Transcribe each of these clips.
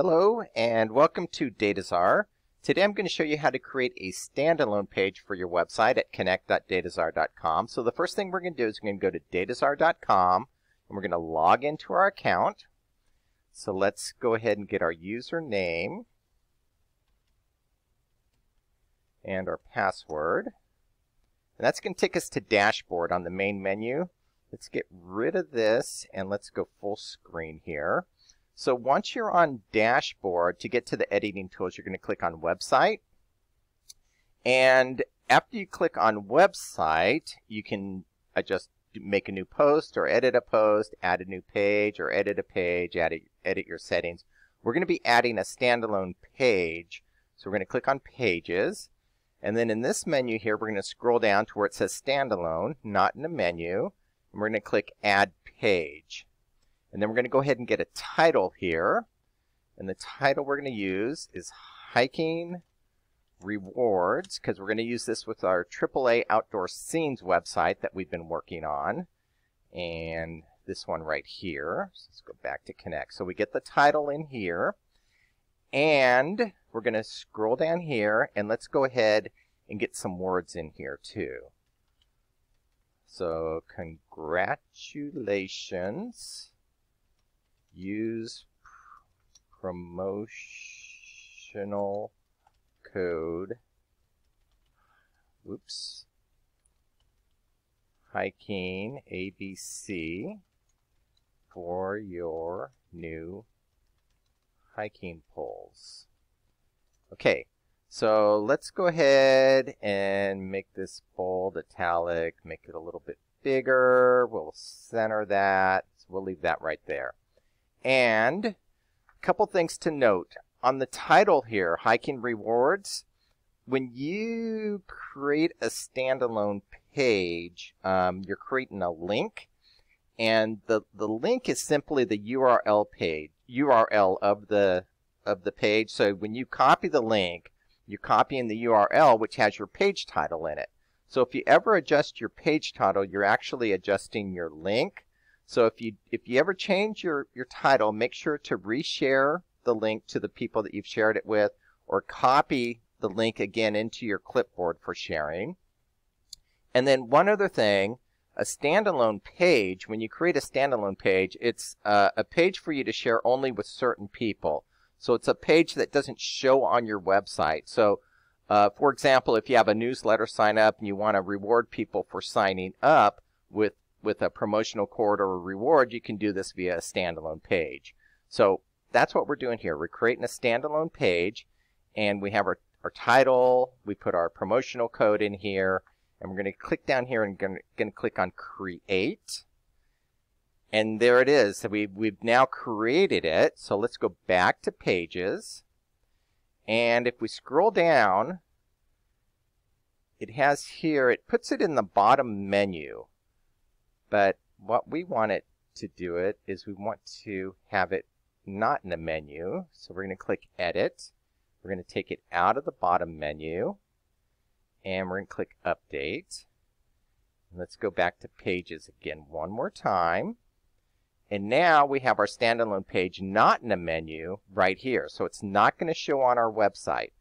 Hello and welcome to Dataczar. Today I'm going to show you how to create a standalone page for your website at connect.dataczar.com. So the first thing we're going to do is we're going to go to dataczar.com and we're going to log into our account. So let's go ahead and get our username and our password. And that's going to take us to dashboard on the main menu. Let's get rid of this and let's go full screen here. So once you're on dashboard, to get to the editing tools, you're going to click on website. And after you click on website, you can make a new post or edit a post, add a new page or edit a page, edit your settings. We're going to be adding a standalone page. So we're going to click on pages. And then in this menu here, we're going to scroll down to where it says standalone, not in the menu. And we're going to click add page. And then we're going to go ahead and get a title here. And the title we're going to use is Hiking Rewards, because we're going to use this with our AAA Outdoor Scenes website that we've been working on. And this one right here. So let's go back to Connect. So we get the title in here. And we're going to scroll down here and let's go ahead and get some words in here too. So congratulations. Use promotional code. Hiking ABC for your new hiking poles. Okay, so let's go ahead and make this bold, italic, make it a little bit bigger. We'll center that. So we'll leave that right there. And a couple things to note. On the title here, Hiking Rewards, when you create a standalone page, you're creating a link. And the link is simply the URL of the page. So when you copy the link, you're copying the URL, which has your page title in it. So if you ever adjust your page title, you're actually adjusting your link. So if you ever change your title, make sure to reshare the link to the people that you've shared it with, or copy the link again into your clipboard for sharing. And then one other thing, a standalone page, when you create a standalone page, it's a page for you to share only with certain people. So it's a page that doesn't show on your website. So for example, if you have a newsletter sign up and you want to reward people for signing up with a promotional code or a reward, you can do this via a standalone page. So that's what we're doing here. We're creating a standalone page, and we have our title, we put our promotional code in here, and we're going to click down here and going to click on Create. And there it is. We've now created it. So let's go back to Pages. And if we scroll down, it has here, it puts it in the bottom menu. But what we want it to do is we want to have it not in the menu. So we're going to click Edit. We're going to take it out of the bottom menu. And we're going to click Update. Let's go back to Pages again one more time. And now we have our standalone page not in a menu right here. So it's not going to show on our website.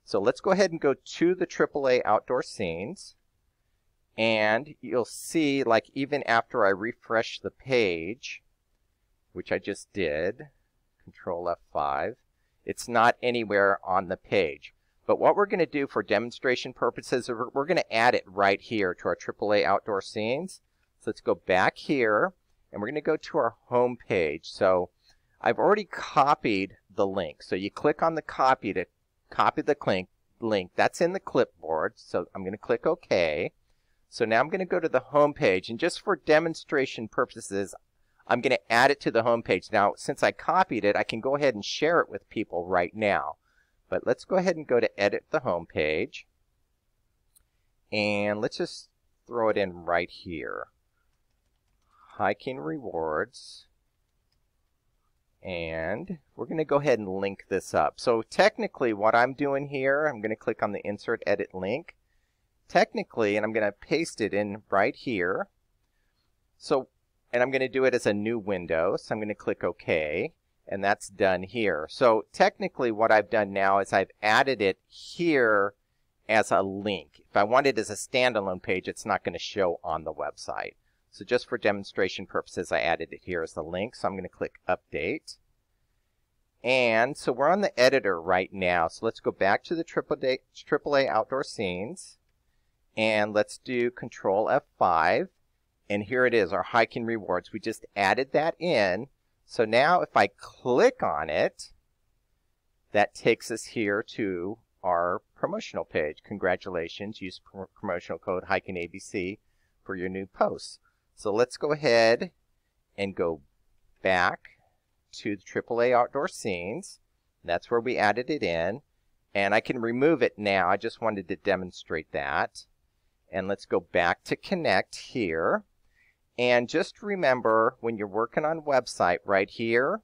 So let's go ahead and go to the AAA Outdoor Scenes. And you'll see, like, even after I refresh the page, which I just did, Control F5, it's not anywhere on the page. But what we're going to do for demonstration purposes, we're going to add it right here to our AAA Outdoor Scenes. So let's go back here, and we're going to go to our home page. So I've already copied the link. So you click on the copy to copy the link. That's in the clipboard. So I'm going to click OK. So now I'm going to go to the home page, and just for demonstration purposes, I'm going to add it to the home page. Now, since I copied it, I can go ahead and share it with people right now. But let's go ahead and go to edit the home page. And let's just throw it in right here. Hiking Rewards. And we're going to go ahead and link this up. So technically what I'm doing here, I'm going to click on the Insert Edit Link. Technically, and I'm going to paste it in right here. So, and I'm going to do it as a new window. So I'm going to click OK. And that's done here. So technically what I've done now is I've added it here as a link. If I want it as a standalone page, it's not going to show on the website. So just for demonstration purposes, I added it here as a link. So I'm going to click Update. And so we're on the editor right now. So let's go back to the AAA Outdoor Scenes. And let's do Control F5. And here it is, our hiking rewards. We just added that in. So now if I click on it, that takes us here to our promotional page. Congratulations, use promotional code HikingABC for your new posts. So let's go ahead and go back to the AAA Outdoor Scenes. That's where we added it in. And I can remove it now. I just wanted to demonstrate that. And let's go back to Connect here. And just remember, when you're working on website right here,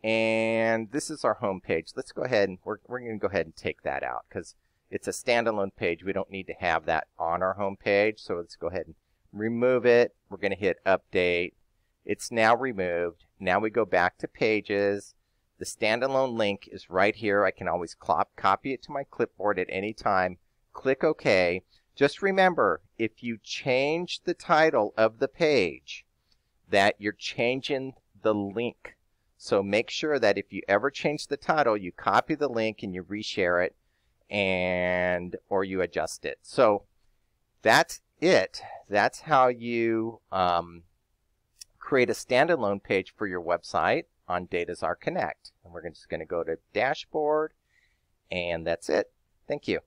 and this is our home page. Let's go ahead and we're going to go ahead and take that out because it's a standalone page. We don't need to have that on our home page. So let's go ahead and remove it. We're going to hit Update. It's now removed. Now we go back to Pages. The standalone link is right here. I can always copy it to my clipboard at any time. Click OK. Just remember, if you change the title of the page, that you're changing the link. So make sure that if you ever change the title, you copy the link and you reshare it, or you adjust it. So that's it. That's how you create a standalone page for your website on Dataczar Connect. And we're just going to go to Dashboard, and that's it. Thank you.